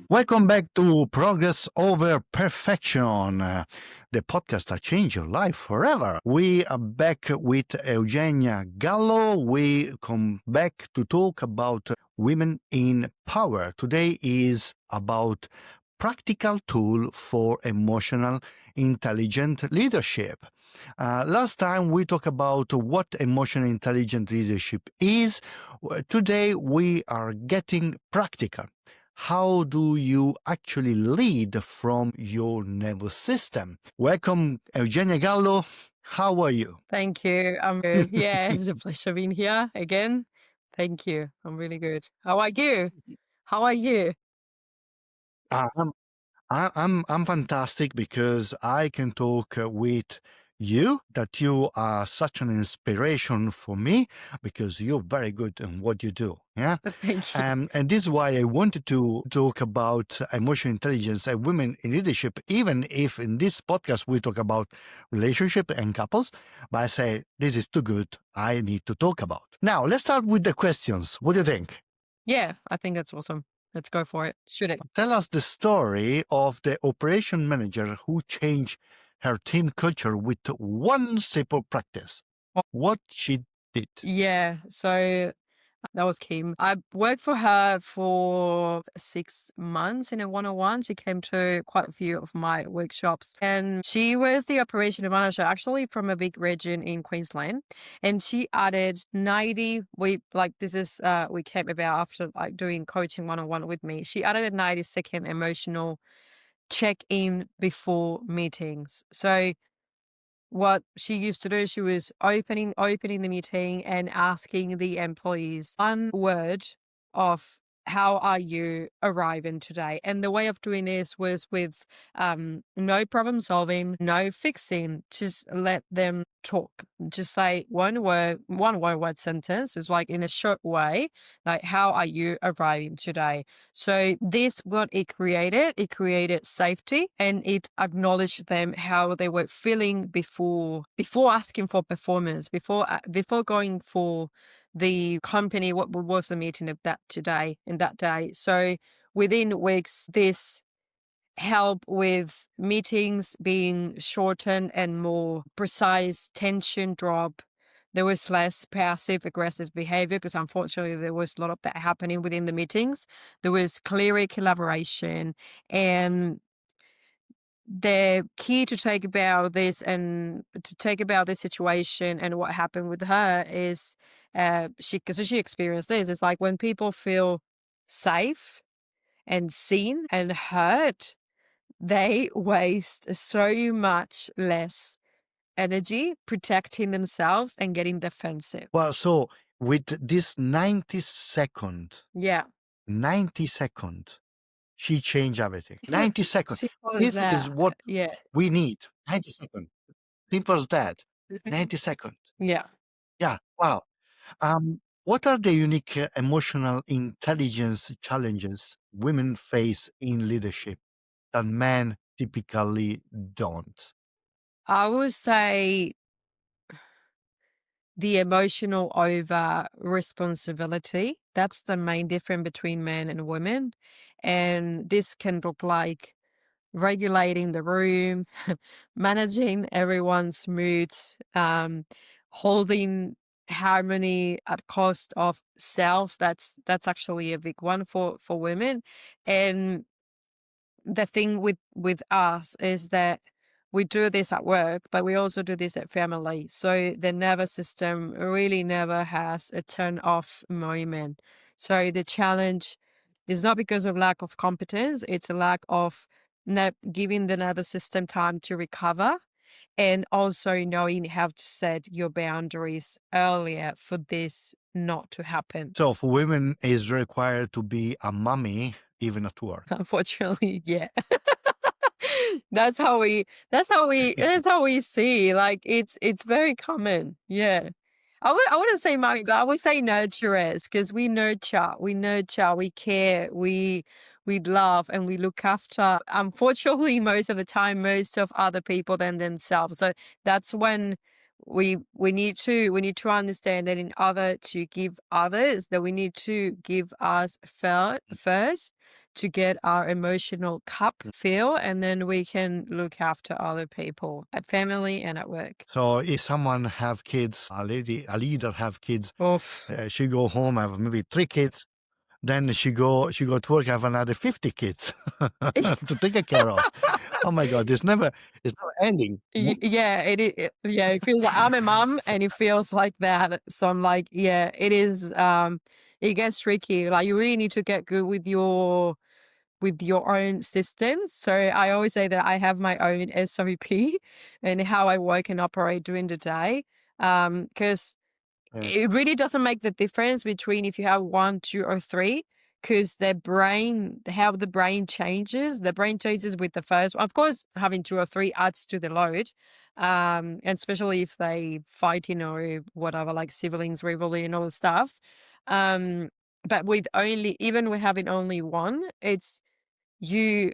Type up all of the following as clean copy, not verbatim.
Welcome back to Progress Over Perfection, the podcast that changed your life forever. We are back with Eugenia Gallo. We come back to talk about women in power. Today is about practical tool for emotional intelligent leadership. Last time we talked about what emotional intelligent leadership is. Today we are getting practical. How do you actually lead from your nervous system? Welcome, Eugenia Gallo. How are you? Thank you. I'm good. Yeah, it's a pleasure being here again. Thank you. I'm really good. How are you? How are you? I'm I'm fantastic because I can talk with you, that you are such an inspiration for me because you're very good in what you do. Yeah. Thank you. And this is why I wanted to talk about emotional intelligence and women in leadership, even if in this podcast we talk about relationship and couples, but I say this is too good. I need to talk about. Now, let's start with the questions. What do you think? Yeah, I think that's awesome. Let's go for it. Shoot it. Tell us the story of the operation manager who changed her team culture with one simple practice. What she did. Yeah, so that was Kim. I worked for her for 6 months in a one-on-one. She came to quite a few of my workshops, and she was the operational manager actually from a big region in Queensland. And she added 90, we came about after like doing coaching one-on-one with me. She added a 90-second emotional check-in before meetings. So what she used to do, she was opening the meeting and asking the employees one word of how are you arriving today? And the way of doing this was with no problem solving, no fixing, just let them talk. Just say one word sentence. It's like in a short way, like how are you arriving today? So this, what it created safety, and it acknowledged them how they were feeling before asking for performance, before going for the company, what was the meeting of that today and that day. So within weeks, this help with meetings being shortened and more precise, tension drop. There was less passive aggressive behavior because unfortunately there was a lot of that happening within the meetings. There was clearer collaboration, and the key to take about this situation and what happened with her is she experienced this. It's like when people feel safe and seen and heard, they waste so much less energy protecting themselves and getting defensive. Well, so with this 90-second, Yeah. 90 second, she changed everything. 90 seconds. Simple as This is that. what Yeah. we need. 90 seconds. Simple as that. 90 seconds. Yeah. Yeah. Wow. What are the unique emotional intelligence challenges women face in leadership that men typically don't? I would say the emotional over responsibility. That's the main difference between men and women. And this can look like regulating the room, managing everyone's moods, holding harmony at cost of self. That's actually a big one for women. And the thing with us is that we do this at work, but we also do this at family. So the nervous system really never has a turn off moment. So the challenge is not because of lack of competence, it's a lack of giving the nervous system time to recover, and also knowing how to set your boundaries earlier for this not to happen. So for women, is required to be a mommy even at work. Unfortunately, yeah. That's how we see. Like it's very common. Yeah. I wouldn't say mommy, but I would say nurturers, because we nurture, we care, we love and we look after, unfortunately, most of the time, most of other people than themselves. So that's when we need to understand that in order to give others, that we need to give us first to get our emotional cup filled, and then we can look after other people at family and at work. So if someone have kids, a leader have kids, Oof. she go home, have maybe 3 kids, then she go to work, have another 50 kids to take care of. Oh my God, it's never ending. Yeah, yeah, it feels like I'm a mom and it feels like that. So I'm like, yeah, it is, it gets tricky. Like you really need to get good with your own systems. So I always say that I have my own SOP and how I work and operate during the day. Because it really doesn't make the difference between if you have 1, 2, or 3, because how the brain changes with the first one. Of course, having 2 or 3 adds to the load. And especially if they fighting or whatever, like siblings, rivalry and all the stuff. But even with having only 1, it's you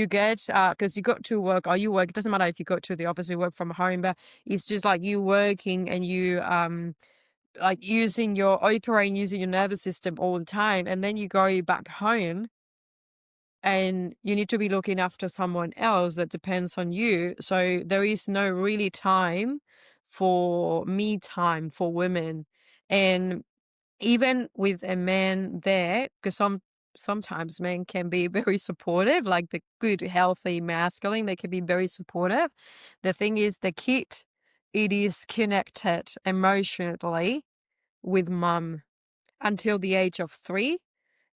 get, because you got to work or you work, it doesn't matter if you go to the office or you work from home, but it's just like you working and you like using your nervous system all the time, and then you go back home and you need to be looking after someone else that depends on you. So there is no really time for me time for women. And even with a man there, because sometimes men can be very supportive, like the good, healthy masculine, they can be very supportive. The thing is, the kid, it is connected emotionally with mum until the age of 3.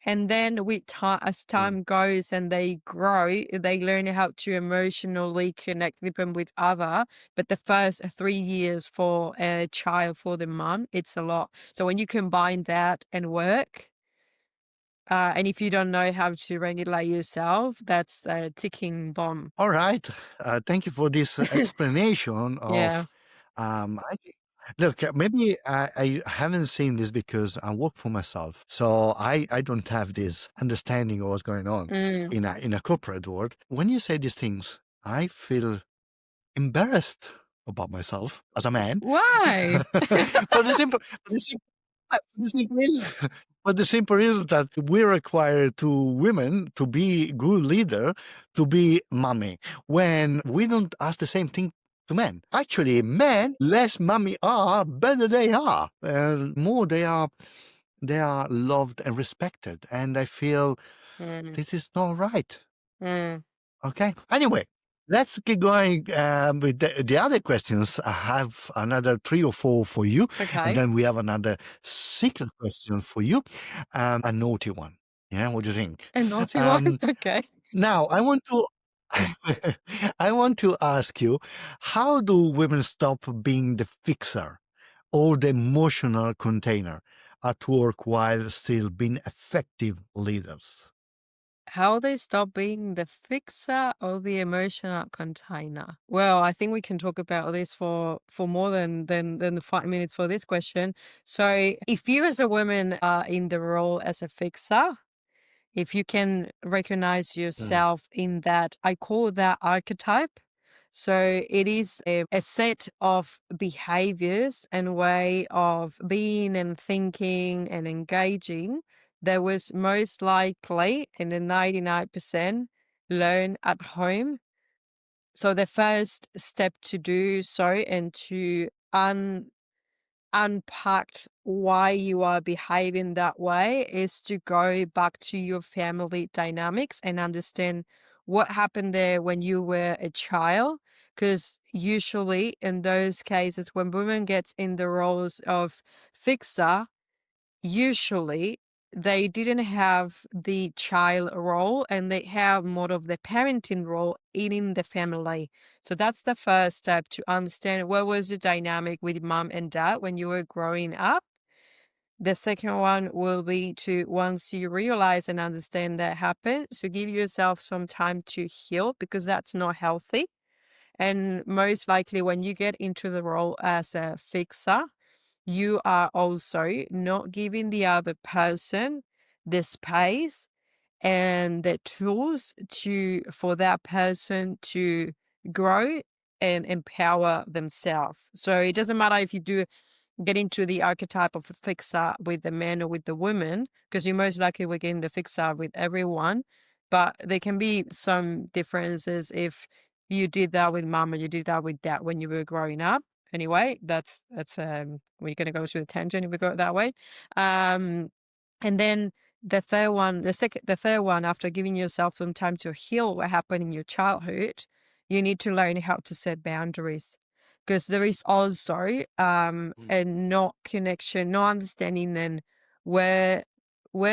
And then with time, as time goes and they grow, they learn how to emotionally connect with other. But the first 3 years for a child, for the mum, it's a lot. So when you combine that and work, and if you don't know how to regulate yourself, that's a ticking bomb. All right. Thank you for this explanation Yeah. of. I think, look, maybe I haven't seen this because I work for myself, so I don't have this understanding of what's going on Mm. in a corporate world. When you say these things, I feel embarrassed about myself as a man. Why? for the simple, for the simple, for the simple reason, but the simple reason that we require to women to be good leader, to be mommy, when we don't ask the same thing to men. Actually, men, less mommy are, better they are, and more they are loved and respected. And I feel this is not right. Mm. Okay. Anyway, let's keep going with the other questions. I have another 3 or 4 for you. Okay. And then we have another secret question for you. A naughty one. Yeah, what do you think? A naughty one? Okay. Now, I want to I want to ask you, how do women stop being the fixer or the emotional container at work while still being effective leaders? How they stop being the fixer or the emotional container? Well, I think we can talk about this for more than the 5 minutes for this question. So if you as a woman are in the role as a fixer, if you can recognize yourself in that, I call that archetype. So it is a set of behaviors and way of being and thinking and engaging that was most likely in the 99% learned at home. So the first step to do so and to unpacked why you are behaving that way is to go back to your family dynamics and understand what happened there when you were a child. Because usually in those cases, when women gets in the roles of fixer, usually they didn't have the child role and they have more of the parenting role in the family. So that's the first step, to understand what was the dynamic with mom and dad when you were growing up. The second one will be to, once you realize and understand that happened, so give yourself some time to heal, because that's not healthy. And most likely when you get into the role as a fixer, you are also not giving the other person the space and the tools for that person to grow and empower themselves. So it doesn't matter if you do get into the archetype of a fixer with the man or with the woman, because you most likely will get in the fixer with everyone, but there can be some differences if you did that with mom and you did that with dad when you were growing up. Anyway, that's we're gonna go to the tangent if we go that way. And then the third one, after giving yourself some time to heal what happened in your childhood, you need to learn how to set boundaries. Because there is also a no connection, no understanding then where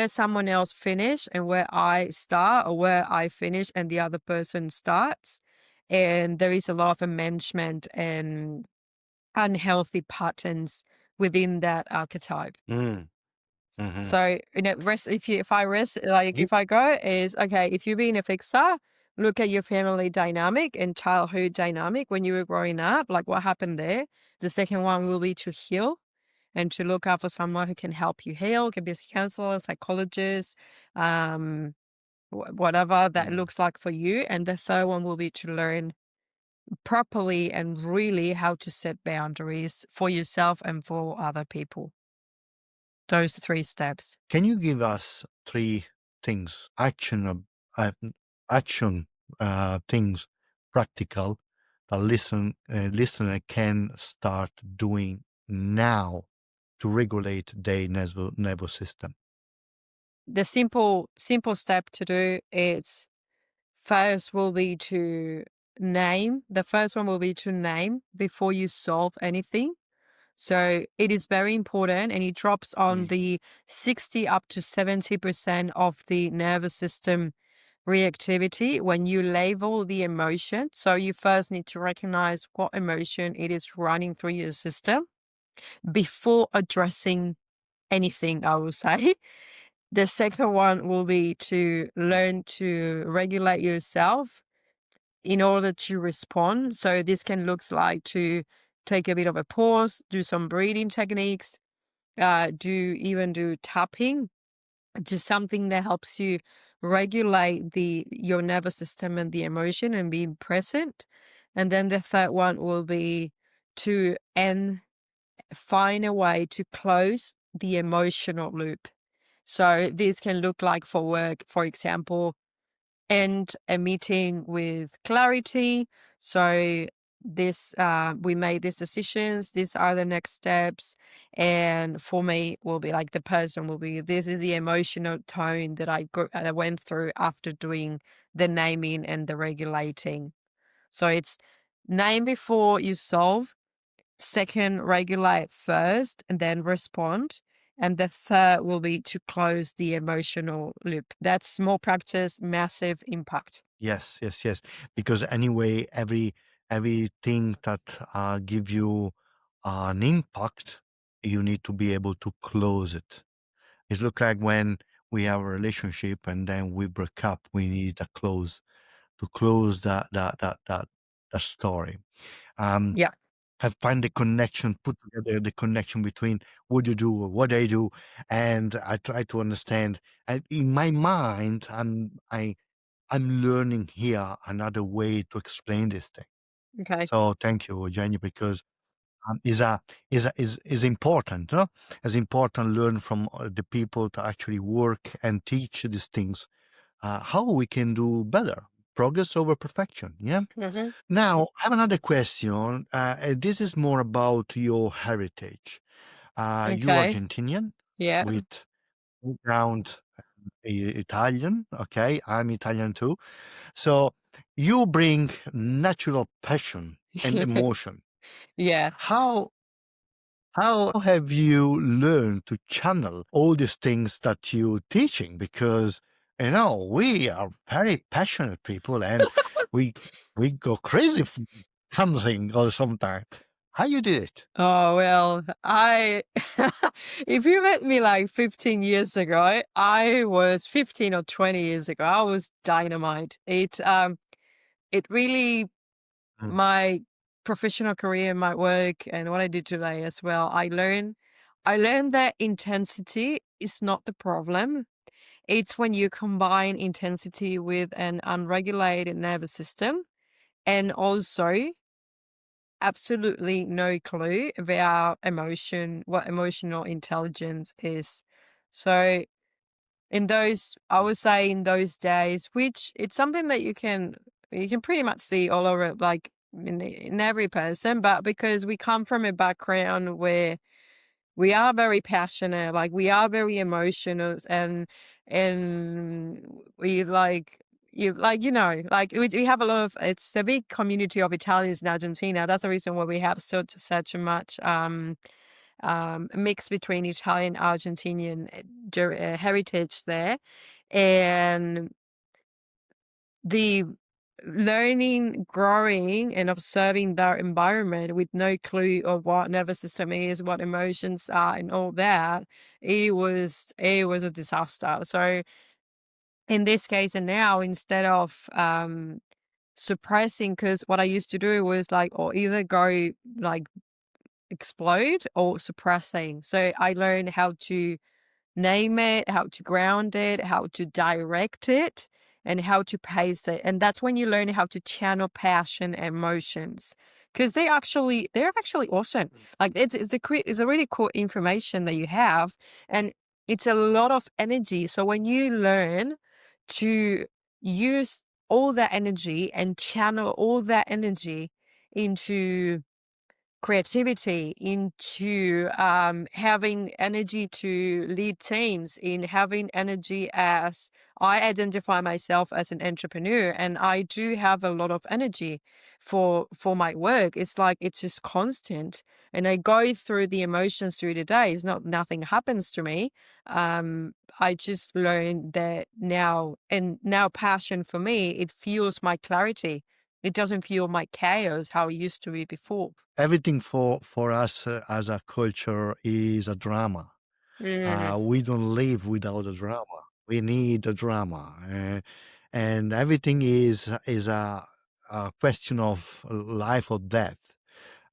someone else finish and where I start, or where I finish and the other person starts. And there is a lot of management and unhealthy patterns within that archetype. Mm. Mhm. So, if I rest, like if I go is, okay, if you're being a fixer, look at your family dynamic and childhood dynamic when you were growing up, like what happened there. The second one will be to heal and to look out for someone who can help you heal, can be a counselor, psychologist, whatever that looks like for you. And the third one will be to learn properly and really how to set boundaries for yourself and for other people. Those 3 steps. Can you give us 3 things, uh, action things, practical, that listener can start doing now to regulate their nervous system? The simple step to do is, first will be to name. The first one will be to name before you solve anything. So it is very important, and it drops on the 60 up to 70% of the nervous system reactivity when you label the emotion. So you first need to recognize what emotion it is running through your system before addressing anything, I will say. The second one will be to learn to regulate yourself in order to respond. So this can look like to take a bit of a pause, do some breathing techniques, do tapping, do something that helps you regulate your nervous system and the emotion and being present. And then the third one will be to find a way to close the emotional loop. So this can look like for work, for example, end a meeting with clarity. So we made these decisions, these are the next steps. And for me will be like, the person will be, this is the emotional tone that I went through after doing the naming and the regulating. So it's name before you solve. Second, regulate first and then respond. And the third will be to close the emotional loop. That's small practice, massive impact. Yes, yes, yes. Because anyway, everything that give you an impact, you need to be able to close it. It's look like when we have a relationship and then we break up, we need a close to close that story. Yeah. Have find the connection, put together the connection between what you do or what I do, and I try to understand. And in my mind, I'm learning here another way to explain this thing. Okay. So thank you, Eugenia, because is important. No? It's important learn from the people to actually work and teach these things. How we can do better, progress over perfection. Yeah. Mm-hmm. Now I have another question. This is more about your heritage. You Okay. Argentinian Yeah. with background Italian. Okay, I'm Italian too. So you bring natural passion and emotion. Yeah. How have you learned to channel all these things that you teaching? Because we are very passionate people, and we go crazy for something or sometime. How you did it? Oh, well, if you met me like 15 years ago, I was 15 or 20 years ago, I was dynamite. It really, Mm. my professional career, my work, and what I did today as well, I learned that intensity is not the problem. It's when you combine intensity with an unregulated nervous system, and also absolutely no clue about emotion, what emotional intelligence is. So in those, I would say in those days, which it's something that you can pretty much see all over, like in every person, but because we come from a background where we are very passionate, like we are very emotional, and we like like we have a lot of, it's a big community of Italians in Argentina. That's the reason why we have such a much mix between Italian Argentinian heritage there, and the learning, growing, and observing their environment with no clue of what nervous system is, what emotions are, and all that, it was a disaster. So in this case, and now instead of suppressing, because what I used to do was like, or either go like explode or suppressing. So I learned how to name it, how to ground it, how to direct it, and how to pace it. And that's when you learn how to channel passion and emotions. Because they're actually awesome. Like it's a really cool information that you have, and it's a lot of energy. So when you learn to use all that energy and channel all that energy into creativity, into having energy to lead teams, in having energy, as I identify myself as an entrepreneur, and I do have a lot of energy for my work. It's like it's just constant, and I go through the emotions through the day. It's not, nothing happens to me. I just learned that now, and now passion for me, it fuels my clarity. It doesn't fuel my chaos how it used to be before. Everything for us as a culture is a drama. Mm. We don't live without a drama. We need a drama, and everything is a question of life or death.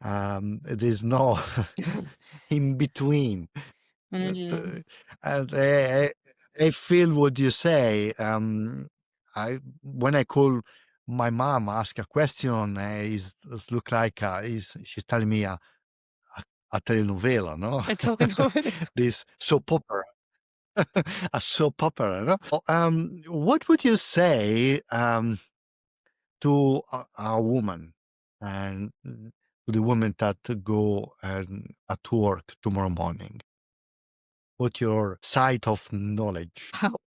There's no in between. But, Mm. and I feel what you say. I when I call my mom, ask a question, it's look like she's telling me a telenovela, no? It's all over. This soap opera, a soap opera, no? What would you say to a woman and to the woman that go at work tomorrow morning? What's your site of knowledge?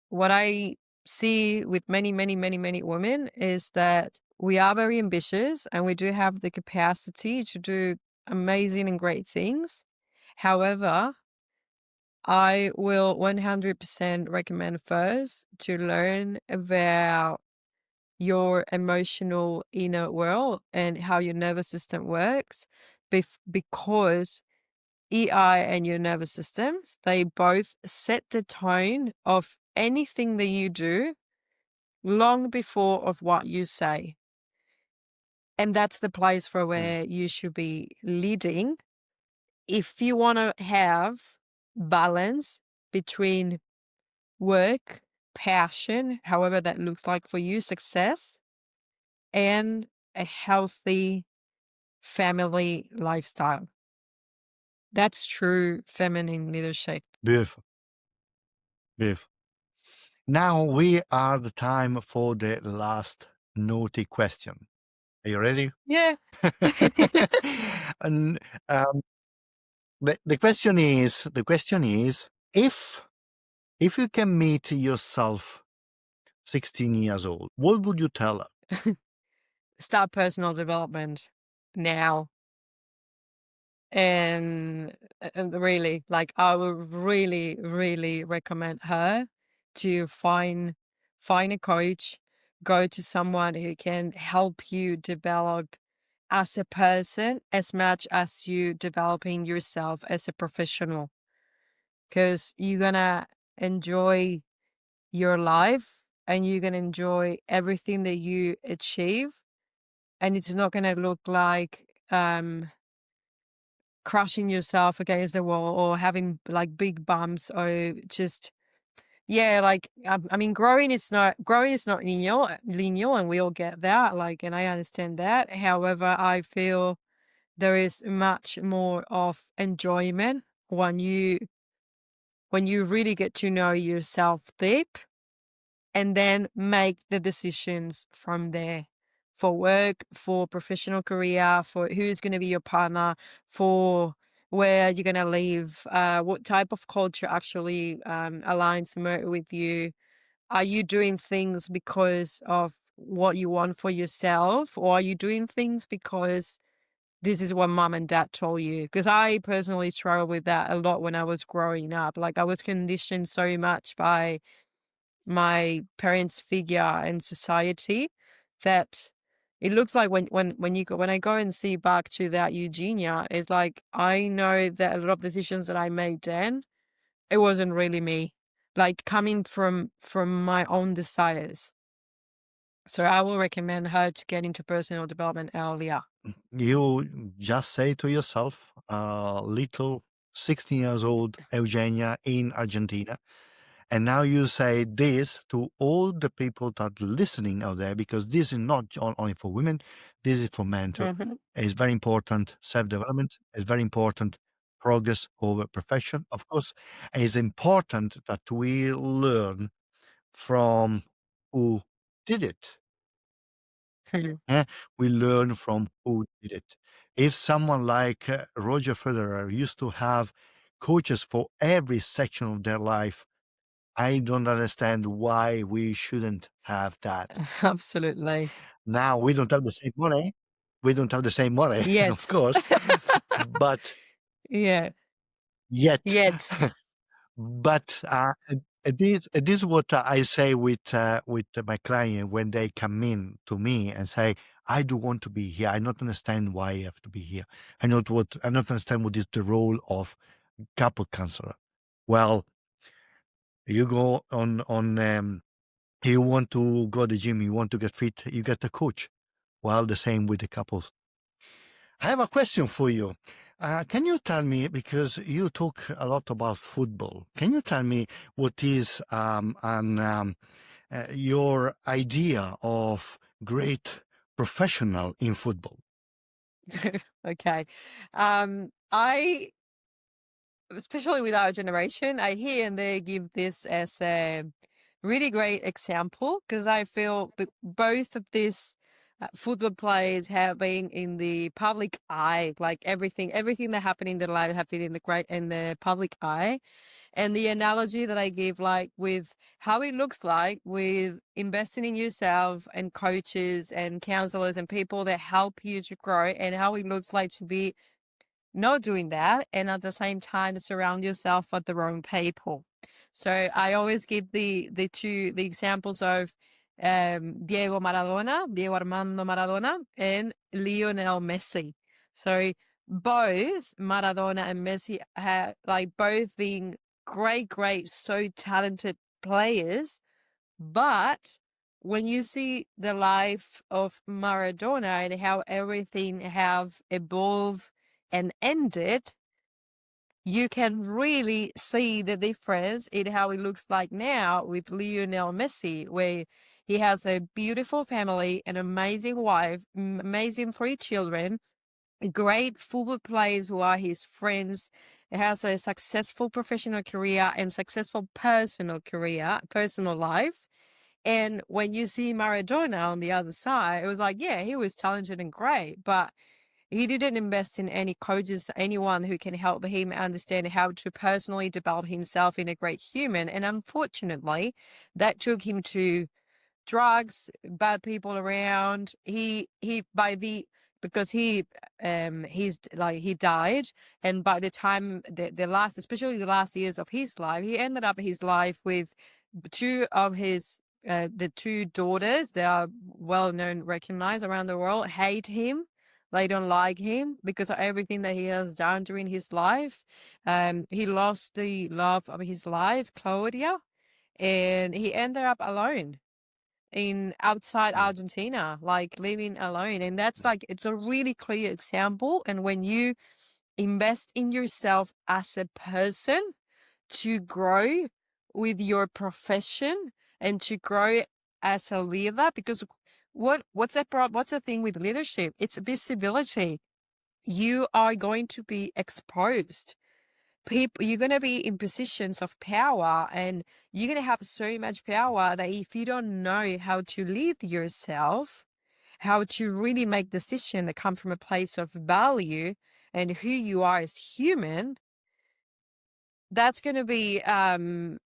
What I see with many, many, many, many women is that we are very ambitious and we do have the capacity to do amazing and great things. However, I will 100% recommend first to learn about your emotional inner world and how your nervous system works, because EI and your nervous systems, they both set the tone of anything that you do long before of what you say. And that's the place for where you should be leading. If you want to have balance between work, passion, however that looks like for you, success, and a healthy family lifestyle. That's true feminine leadership. Beautiful, beautiful. Now we are the time for the last naughty question. Are you ready? Yeah. And the question is if you can meet yourself 16 years old, what would you tell her? Start personal development now. And really, like, I would really, really recommend her to find a coach, go to someone who can help you develop as a person as much as you developing yourself as a professional, because you're gonna enjoy your life and you're gonna enjoy everything that you achieve, and it's not gonna look like crushing yourself against the wall or having like big bumps, or just, yeah, like I mean, growing is not linear, and we all get that, like, and I understand that. However, I feel there is much more of enjoyment when you really get to know yourself deep and then make the decisions from there for work, for professional career, for who's going to be your partner, for where you're going to live, what type of culture actually aligns more with you. Are you doing things because of what you want for yourself, or are you doing things because this is what mom and dad told you? Because I personally struggled with that a lot when I was growing up. Like, I was conditioned so much by my parents' figure in society that it looks like when I go and see back to that Eugenia, it's like I know that a lot of decisions that I made then, it wasn't really me, like coming from my own desires. So I will recommend her to get into personal development earlier. You just say to yourself, little 16 years old Eugenia in Argentina. And now you say this to all the people that are listening out there, because this is not only for women, this is for men too. Mhm. It's very important self-development. It's very important progress over perfection, of course. And it's important that we learn from who did it. Eh, we learn from who did it. If someone like Roger Federer used to have coaches for every section of their life, I don't understand why we shouldn't have that. Absolutely. Now, we don't have the same money. We don't have the same money, of Yet. course, but Yeah. yet. Yet. But it is what I say with my client when they come in to me and say, "I do want to be here. I not understand why I have to be here. I not understand what is the role of couple counselor." Well, you go on. You want to go to the gym. You want to get fit. You get a coach. Well, the same with the couples. I have a question for you. Can you tell me, because you talk a lot about football, can you tell me what is your idea of great professional in football? Okay. I, especially with our generation, I hear and they give this as a really great example because I feel that both of these football players have been in the public eye, like everything that happened in their life have been in the public eye. And the analogy that I give, like with how it looks like with investing in yourself and coaches and counselors and people that help you to grow, and how it looks like to be not doing that and at the same time surround yourself with the wrong people. So I always give the examples of Diego Armando Maradona, and Lionel Messi. So both Maradona and Messi have like both being great, so talented players, but when you see the life of Maradona and how everything have evolved and ended, you can really see the difference in how it looks like now with Lionel Messi, where he has a beautiful family, an amazing wife, amazing 3 children, great football players who are his friends. He has a successful professional career and successful personal life. And when you see Maradona on the other side, it was like, yeah, he was talented and great, but he didn't invest in any coaches, anyone who can help him understand how to personally develop himself in a great human. And unfortunately, that took him to drugs, bad people around. Because he died, and by the time the last, especially the last years of his life, he ended up his life with two of his the 2 daughters that are well known, recognized around the world, hate him. They don't like him because of everything that he has done during his life. He lost the love of his life, Claudia, and he ended up alone in outside Mm. Argentina, like living alone. And that's like, it's a really clear example. And when you invest in yourself as a person to grow with your profession and to grow as a leader, because what's the thing with leadership? It's visibility. you are going to be exposed. You're going to be in positions of power, and you're going to have so much power that if you don't know how to lead yourself, how to really make decisions that come from a place of value and who you are as human, that's going to be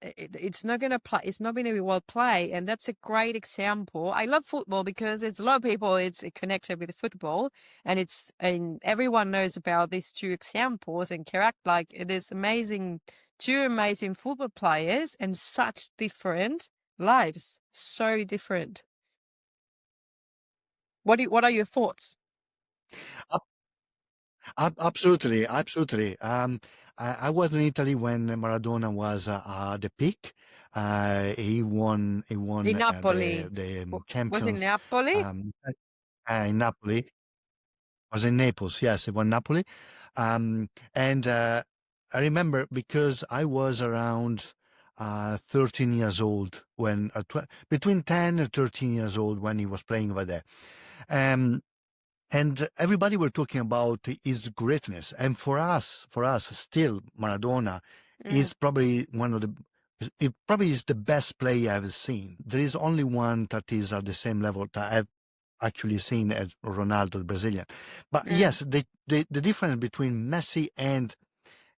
it's not going to play, it's not going to be well played. And that's a great example. I love football because it's a lot of people, it's connected with football, and everyone knows about these two examples and character, like it is amazing, two amazing football players and such different lives, so different. What are your thoughts? Absolutely, absolutely. I was in Italy when Maradona was at the peak. He won In Napoli. the Was it Champions Napoli? um, in Napoli. Was in Naples, yes, it was Napoli. And I remember because I was around 13 years old when, between 10 and 13 years old when he was playing over there. Um, and everybody were talking about his greatness. And for us, still Maradona Mm, is probably it probably is the best player I've seen. There is only one that is at the same level that I've actually seen as Ronaldo, the Brazilian. But mm, yes, the difference between Messi and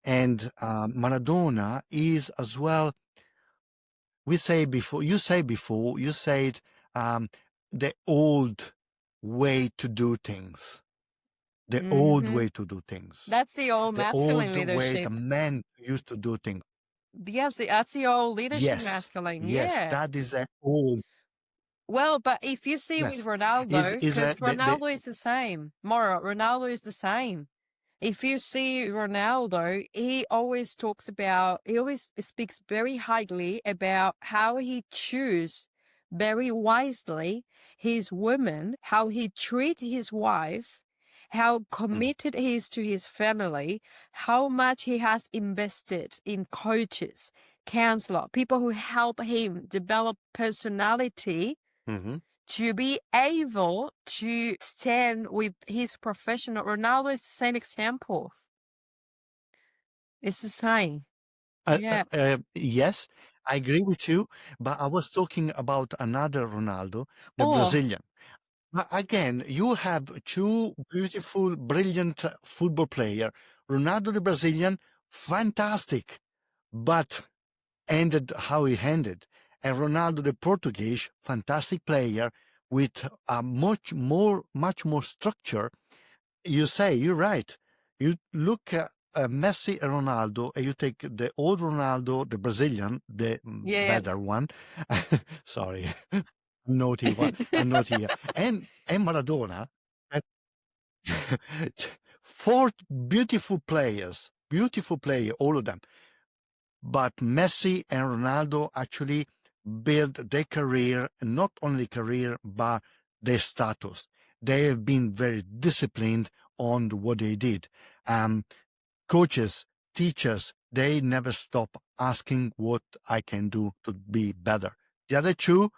Maradona is as well. You said um, the old way to do things. The old mm-hmm. way to do things. That's the old The masculine old way the leadership. men used to do things. Yes, that's the old leadership Yes, masculine. yes, Yeah. that is an old. Well, but if you see with Yes, Ronaldo, is because a the Ronaldo is the same. Moro, Ronaldo is the same. If you see Ronaldo, he always speaks very highly about how he choose very wisely his women, how he treats his wife, how mm, committed he is to his family, how much he has invested in coaches, counselor, people who help him develop personality mhm. to be able to stand with his professional. Ronaldo is the same example. It's the same. Yeah. Yes, I agree with you, but I was talking about another Ronaldo, the Oh, Brazilian. But again, you have two beautiful, brilliant football player. Ronaldo the Brazilian, fantastic, but ended how he ended. And Ronaldo the Portuguese, fantastic player with a much more structure. You say, you're right. You look at Messi and Ronaldo, and you take the old Ronaldo, the Brazilian, the yeah, better one. Sorry, naughty one, I'm naughty here. And Maradona, uh, four beautiful player, all of them. But Messi and Ronaldo actually built their career, not only career, but their status. They have been very disciplined on what they did. Coaches, teachers, they never stop asking what I can do to be better. The other two,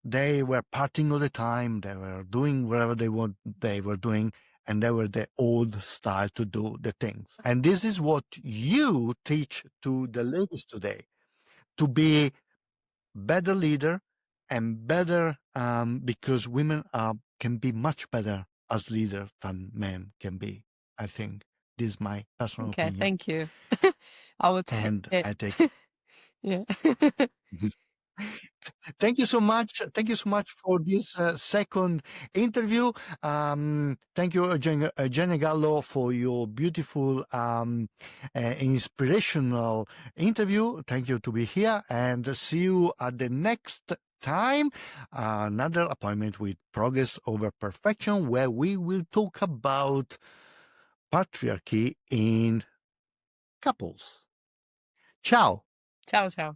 they were partying all the time. They were doing whatever they were doing, and they were the old style to do the things. And this is what you teach to the ladies today, to be better leader and better because women can be much better as leader than men can be. I think this is my personal okay, opinion, thank you. I will take and it. I take. Yeah. Thank you so much. Thank you so much for this second interview. Thank you, Eugenia Gallo, for your beautiful, inspirational interview. Thank you to be here, and see you at the next time. Another appointment with Progress Over Perfection, where we will talk about patriarchy in couples. Ciao. Ciao, ciao.